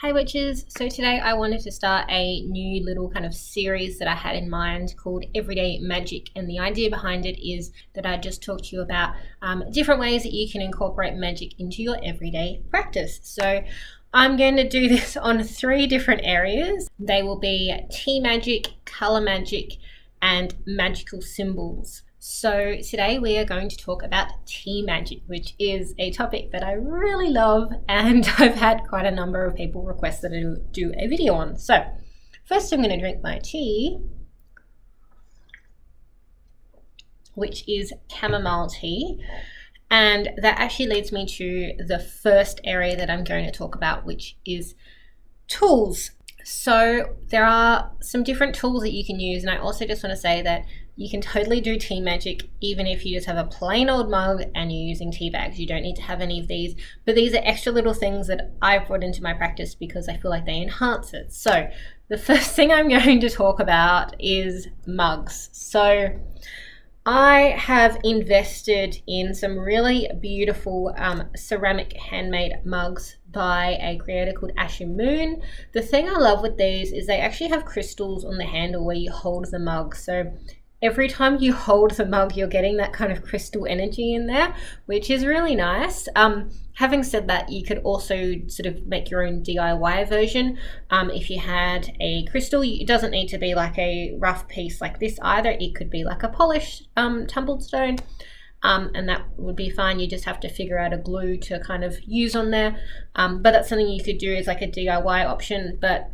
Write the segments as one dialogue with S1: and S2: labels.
S1: Hi witches, so today I wanted to start a new little kind of series that I had in mind called Everyday Magick, and the idea behind it is that I just talk to you about different ways that you can incorporate magic into your everyday practice. So I'm going to do this on 3 different areas. They will be tea magic, color magic, and magical symbols. So today we are going to talk about tea magic, which is a topic that I really love, and I've had quite a number of people request that I do a video on. So first I'm going to drink my tea, which is chamomile tea, and that actually leads me to the first area that I'm going to talk about, which is tools. So there are some different tools that you can use, and I also just want to say that you can totally do tea magic even if you just have a plain old mug and you're using tea bags. You don't need to have any of these, but these are extra little things that I've brought into my practice because I feel like they enhance it. So the first thing I'm going to talk about is mugs. So I have invested in some really beautiful ceramic handmade mugs by a creator called Ashen Moon. The thing I love with these is they actually have crystals on the handle where you hold the mug. So every time you hold the mug, you're getting that kind of crystal energy in there, which is really nice. Having said that, you could also sort of make your own DIY version. If you had a crystal, it doesn't need to be like a rough piece like this either. It could be like a polished tumbled stone, and that would be fine. You just have to figure out a glue to kind of use on there. But that's something you could do as like a DIY option. But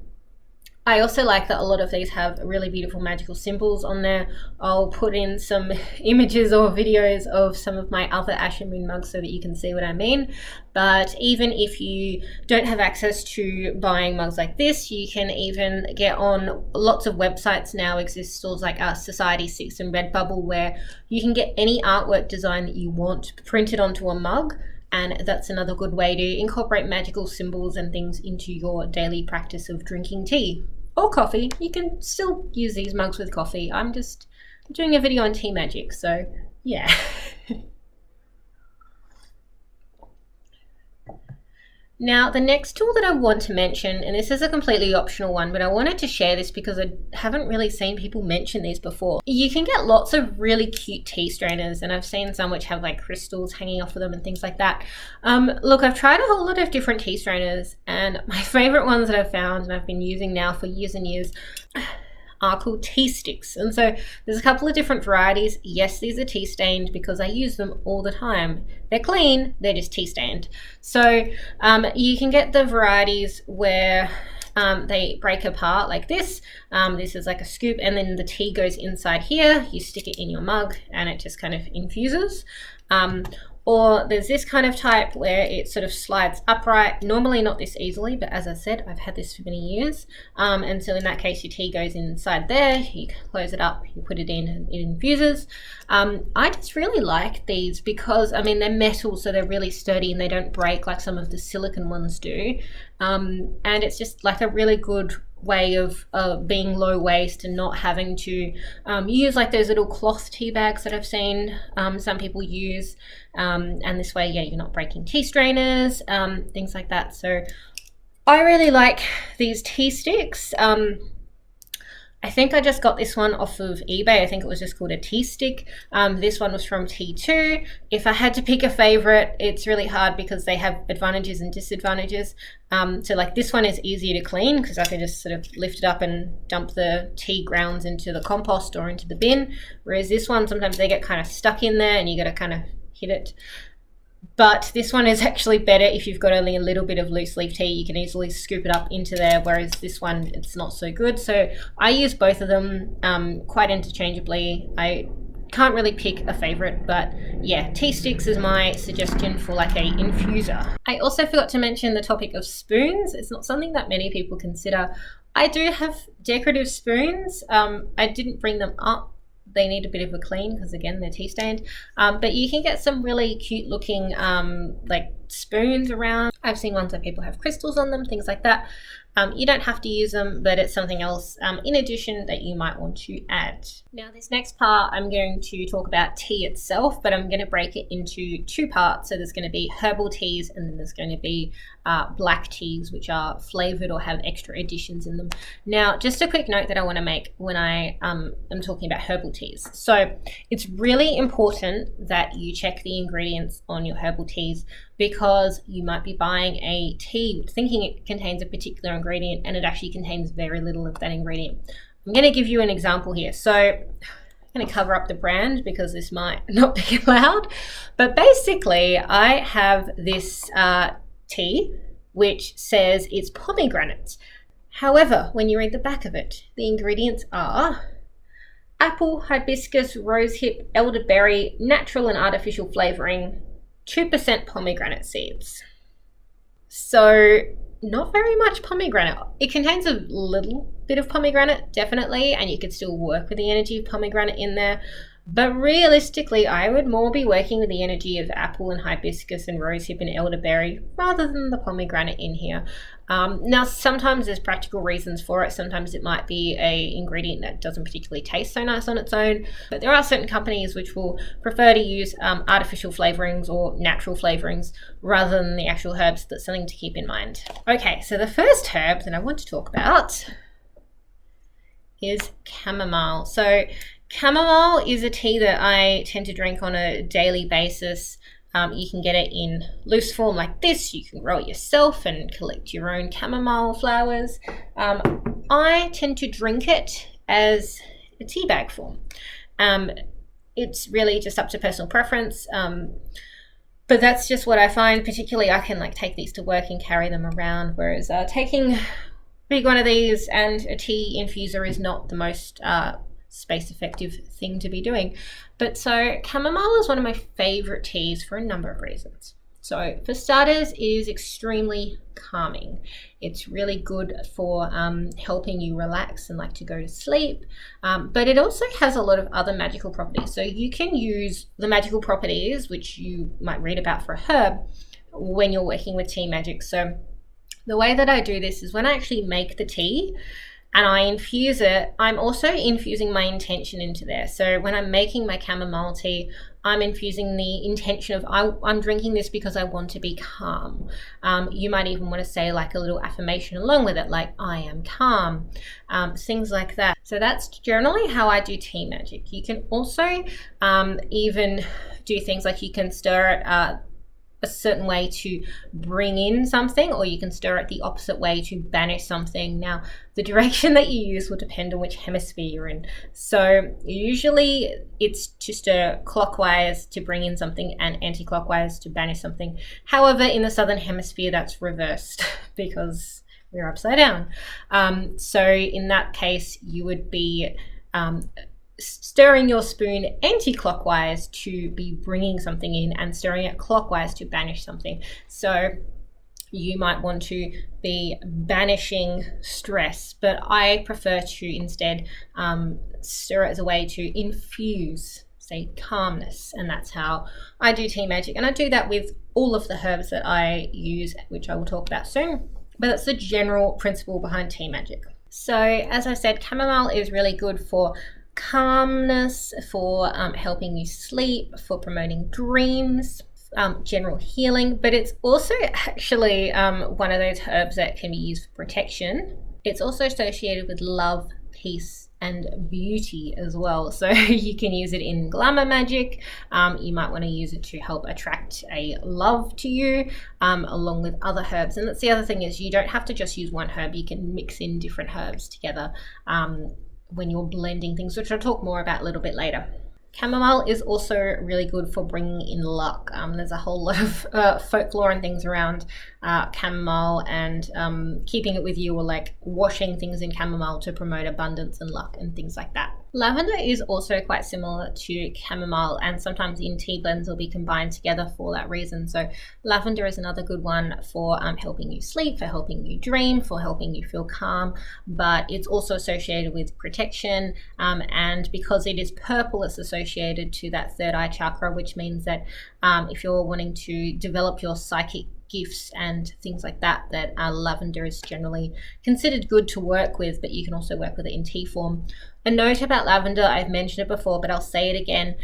S1: I also like that a lot of these have really beautiful magical symbols on there. I'll put in some images or videos of some of my other Ashen Moon mugs so that you can see what I mean. But even if you don't have access to buying mugs like this, you can even get on lots of websites now exist, stores like Society6 and Redbubble, where you can get any artwork design that you want printed onto a mug. And that's another good way to incorporate magical symbols and things into your daily practice of drinking tea or coffee. You can still use these mugs with coffee. I'm doing a video on tea magic, so yeah. Now, the next tool that I want to mention, and this is a completely optional one, but I wanted to share this because I haven't really seen people mention these before. You can get lots of really cute tea strainers, and I've seen some which have like crystals hanging off of them and things like that. Look, I've tried a whole lot of different tea strainers, and my favorite ones that I've found and I've been using now for years and years are called tea sticks. And so there's a couple of different varieties. Yes, these are tea stained because I use them all the time. They're clean, they're just tea stained. So you can get the varieties where they break apart like this. This is like a scoop, and then the tea goes inside here. You stick it in your mug and it just kind of infuses. Or there's this kind of type where it sort of slides upright, normally not this easily, but as I said, I've had this for many years. And so in that case, your tea goes inside there, you close it up, you put it in, and it infuses. I just really like these because, I mean, they're metal, so they're really sturdy and they don't break like some of the silicone ones do. And it's just like a really good way of being low waste and not having to use like those little cloth tea bags that I've seen some people use, and this way, yeah, you're not breaking tea strainers, things like that. So I really like these tea sticks. I think I just got this one off of eBay. I think it was just called a tea stick. This one was from T2. If I had to pick a favorite, it's really hard because they have advantages and disadvantages. So like this one is easier to clean because I can just sort of lift it up and dump the tea grounds into the compost or into the bin. Whereas this one, sometimes they get kind of stuck in there and you got to kind of hit it. But this one is actually better if you've got only a little bit of loose leaf tea. You can easily scoop it up into there, whereas this one, it's not so good. So I use both of them quite interchangeably. I can't really pick a favorite, but yeah, tea sticks is my suggestion for like a infuser. I also forgot to mention the topic of spoons. It's not something that many people consider. I do have decorative spoons. I didn't bring them up. They need a bit of a clean because again, they're tea stained, but you can get some really cute looking like spoons around. I've seen ones where people have crystals on them, things like that. You don't have to use them, but it's something else in addition that you might want to add. Now this next part, I'm going to talk about tea itself, but I'm going to break it into two parts. So there's going to be herbal teas, and then there's going to be black teas, which are flavored or have extra additions in them. Now, just a quick note that I want to make when I am talking about herbal teas. So it's really important that you check the ingredients on your herbal teas, because you might be buying a tea thinking it contains a particular ingredient and it actually contains very little of that ingredient. I'm going to give you an example here. So I'm going to cover up the brand because this might not be allowed, but basically I have this tea which says it's pomegranate. However, when you read the back of it, the ingredients are apple, hibiscus, rosehip, elderberry, natural and artificial flavoring, 2% pomegranate seeds. So not very much pomegranate. It contains a little bit of pomegranate, definitely, and you could still work with the energy of pomegranate in there. But realistically, I would more be working with the energy of apple and hibiscus and rosehip and elderberry rather than the pomegranate in here. Now, sometimes there's practical reasons for it. Sometimes it might be a ingredient that doesn't particularly taste so nice on its own. But there are certain companies which will prefer to use artificial flavorings or natural flavorings rather than the actual herbs. That's something to keep in mind. Okay, so the first herb that I want to talk about is chamomile. So chamomile is a tea that I tend to drink on a daily basis. You can get it in loose form like this. You can grow it yourself and collect your own chamomile flowers. I tend to drink it as a tea bag form. It's really just up to personal preference. But that's just what I find. Particularly, I can take these to work and carry them around, whereas taking a big one of these and a tea infuser is not the most space effective thing to be doing. But so chamomile is one of my favorite teas for a number of reasons. So for starters, it is extremely calming. It's really good for helping you relax and to go to sleep, but it also has a lot of other magical properties. So you can use the magical properties which you might read about for a herb when you're working with tea magic. So the way that I do this is when I actually make the tea and I infuse it, I'm also infusing my intention into there. So when I'm making my chamomile tea, I'm infusing the intention of I'm drinking this because I want to be calm. You might even want to say a little affirmation along with it, like I am calm, things like that. So that's generally how I do tea magic. You can also even do things like you can stir it a certain way to bring in something, or you can stir it the opposite way to banish something. Now, the direction that you use will depend on which hemisphere you're in. So usually it's to stir clockwise to bring in something and anti-clockwise to banish something. However, in the southern hemisphere, that's reversed because we're upside down. So in that case, you would be stirring your spoon anti-clockwise to be bringing something in and stirring it clockwise to banish something. So you might want to be banishing stress, but I prefer to instead stir it as a way to infuse, say, calmness, and that's how I do tea magic. And I do that with all of the herbs that I use, which I will talk about soon, but that's the general principle behind tea magic. So as I said, chamomile is really good for calmness, for helping you sleep, for promoting dreams, general healing, but it's also actually one of those herbs that can be used for protection. It's also associated with love, peace, and beauty as well. So you can use it in glamour magic. You might want to use it to help attract a love to you, along with other herbs. And that's the other thing, is you don't have to just use one herb. You can mix in different herbs together when you're blending things, which I'll talk more about a little bit later. Chamomile is also really good for bringing in luck. There's a whole lot of folklore and things around chamomile and keeping it with you, or washing things in chamomile to promote abundance and luck and things like that. Lavender is also quite similar to chamomile, and sometimes in tea blends will be combined together for that reason. So lavender is another good one for helping you sleep, for helping you dream, for helping you feel calm, but it's also associated with protection, and because it is purple, it's associated to that third eye chakra, which means that if you're wanting to develop your psychic gifts and things like that, that lavender is generally considered good to work with, but you can also work with it in tea form. A note about lavender, I've mentioned it before, but I'll say it again.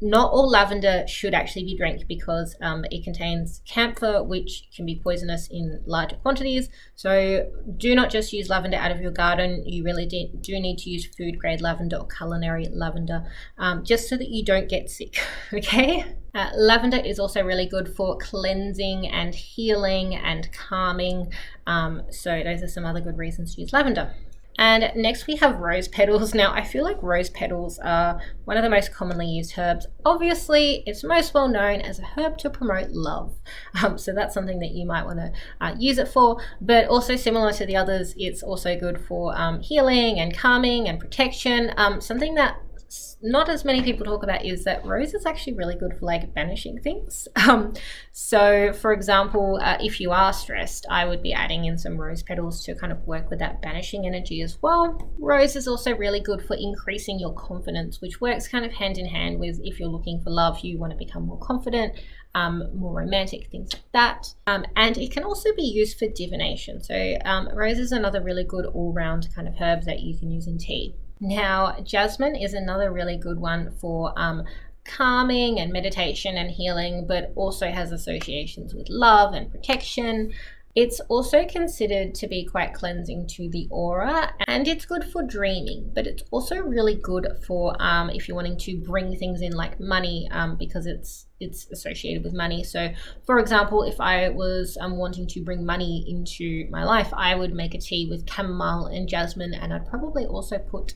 S1: Not all lavender should actually be drank because it contains camphor, which can be poisonous in larger quantities. So do not just use lavender out of your garden. You really do need to use food grade lavender or culinary lavender, just so that you don't get sick, okay? Lavender is also really good for cleansing and healing and calming. So those are some other good reasons to use lavender. And next we have rose petals. Now I feel like rose petals are one of the most commonly used herbs. Obviously it's most well known as a herb to promote love. So that's something that you might want to use it for, but also similar to the others, it's also good for healing and calming and protection. Something that not as many people talk about is that rose is actually really good for like banishing things. So for example, if you are stressed, I would be adding in some rose petals to kind of work with that banishing energy as well. Rose is also really good for increasing your confidence, which works kind of hand in hand with if you're looking for love, you want to become more confident, more romantic, things like that. And it can also be used for divination. So rose is another really good all-round kind of herb that you can use in tea. Now, jasmine is another really good one for calming and meditation and healing, but also has associations with love and protection. It's also considered to be quite cleansing to the aura, and it's good for dreaming, but it's also really good for if you're wanting to bring things in like money, because it's associated with money. So for example, if I was wanting to bring money into my life, I would make a tea with chamomile and jasmine, and I'd probably also put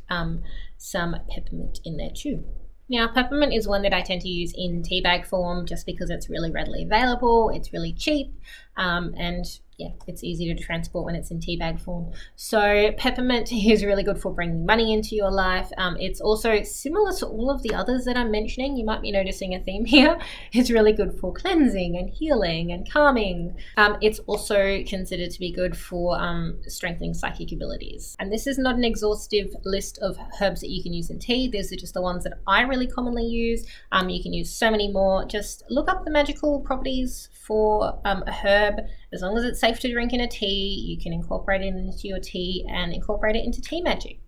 S1: some peppermint in there too. Now, peppermint is one that I tend to use in tea bag form just because it's really readily available, it's really cheap, and yeah, it's easy to transport when it's in tea bag form. So peppermint is really good for bringing money into your life. It's also similar to all of the others that I'm mentioning. You might be noticing a theme here. It's really good for cleansing and healing and calming. It's also considered to be good for strengthening psychic abilities. And this is not an exhaustive list of herbs that you can use in tea. These are just the ones that I really commonly use. You can use so many more. Just look up the magical properties for a herb. As long as it's safe to drink in a tea, you can incorporate it into your tea and incorporate it into tea magic.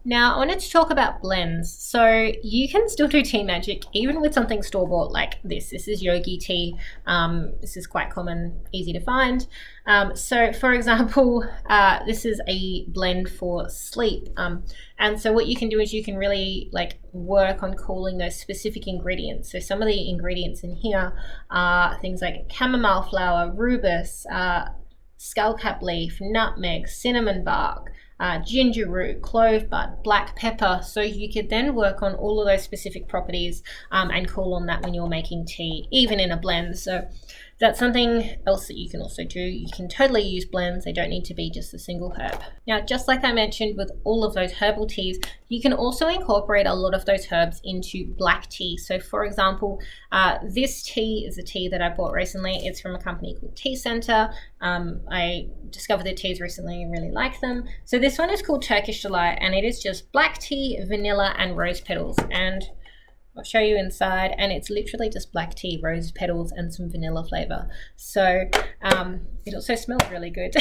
S1: Now, I wanted to talk about blends. So you can still do tea magic even with something store-bought like this. This is yogi tea. This is quite common, easy to find. So for example, this is a blend for sleep. And so what you can do is you can really like work on cooling those specific ingredients. So some of the ingredients in here are things like chamomile flower, rubus, skullcap leaf, nutmeg, cinnamon bark, ginger root, clove bud, black pepper. So you could then work on all of those specific properties and call on that when you're making tea, even in a blend. So that's something else that you can also do. You can totally use blends. They don't need to be just a single herb. Now, just like I mentioned with all of those herbal teas, you can also incorporate a lot of those herbs into black tea. So for example, this tea is a tea that I bought recently. It's from a company called Tea Center. I discovered their teas recently and really like them. So this one is called Turkish Delight, and it is just black tea, vanilla, and rose petals. And I'll show you inside, and it's literally just black tea, rose petals, and some vanilla flavor. So it also smells really good.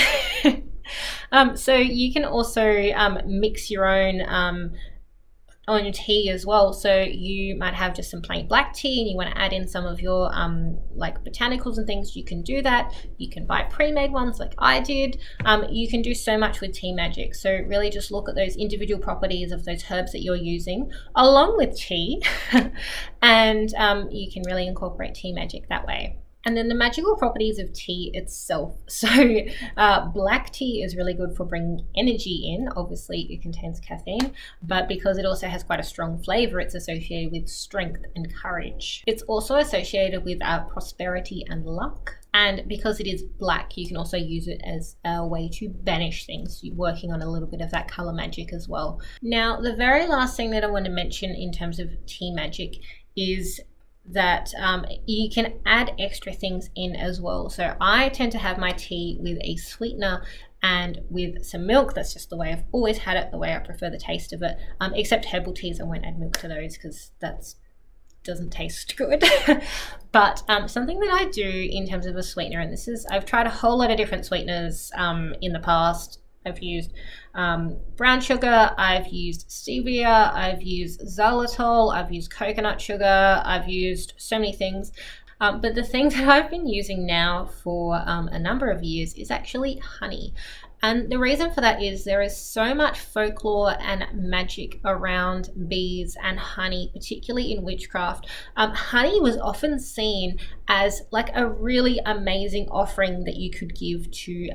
S1: So you can also mix your own tea as well. So you might have just some plain black tea and you want to add in some of your like botanicals and things. You can do that. You can buy pre-made ones like I did. You can do so much with tea magic. So really just look at those individual properties of those herbs that you're using along with tea and you can really incorporate tea magic that way. And then the magical properties of tea itself. So black tea is really good for bringing energy in. Obviously it contains caffeine, but because it also has quite a strong flavor, it's associated with strength and courage. It's also associated with prosperity and luck. And because it is black, you can also use it as a way to banish things. You're working on a little bit of that color magic as well. Now, the very last thing that I want to mention in terms of tea magic is that you can add extra things in as well. So I tend to have my tea with a sweetener and with some milk. That's just the way I've always had it, the way I prefer the taste of it. Except herbal teas, I won't add milk to those because that's doesn't taste good. But something that I do in terms of a sweetener, and this is, I've tried a whole lot of different sweeteners in the past. I've used brown sugar, I've used stevia, I've used xylitol, I've used coconut sugar, I've used so many things. But the thing that I've been using now for a number of years is actually honey. And the reason for that is there is so much folklore and magic around bees and honey, particularly in witchcraft. Honey was often seen as like a really amazing offering that you could give to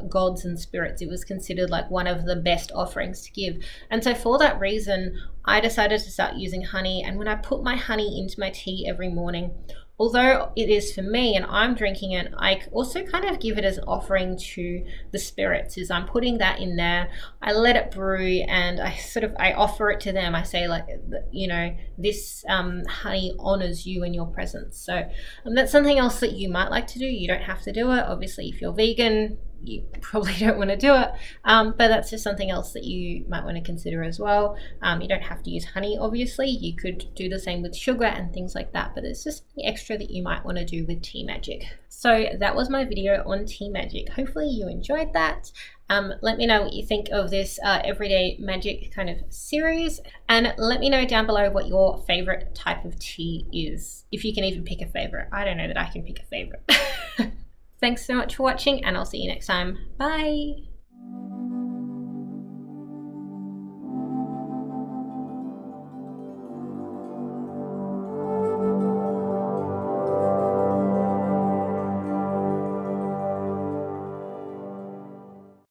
S1: gods and spirits. It was considered like one of the best offerings to give. And so for that reason, I decided to start using honey. And when I put my honey into my tea every morning, although it is for me and I'm drinking it, I also kind of give it as an offering to the spirits. Is I'm putting that in there, I let it brew, and I offer it to them. I say, like, you know, this honey honors you in your presence. So that's something else that you might like to do. You don't have to do it. Obviously, if you're vegan, you probably don't want to do it, but that's just something else that you might want to consider as well. You don't have to use honey, obviously. You could do the same with sugar and things like that, but it's just something extra that you might want to do with tea magic. So that was my video on tea magic. Hopefully you enjoyed that. Let me know what you think of this Everyday Magic kind of series, and let me know down below what your favorite type of tea is, if you can even pick a favorite. I don't know that I can pick a favorite. Thanks so much for watching, and I'll see you next time. Bye!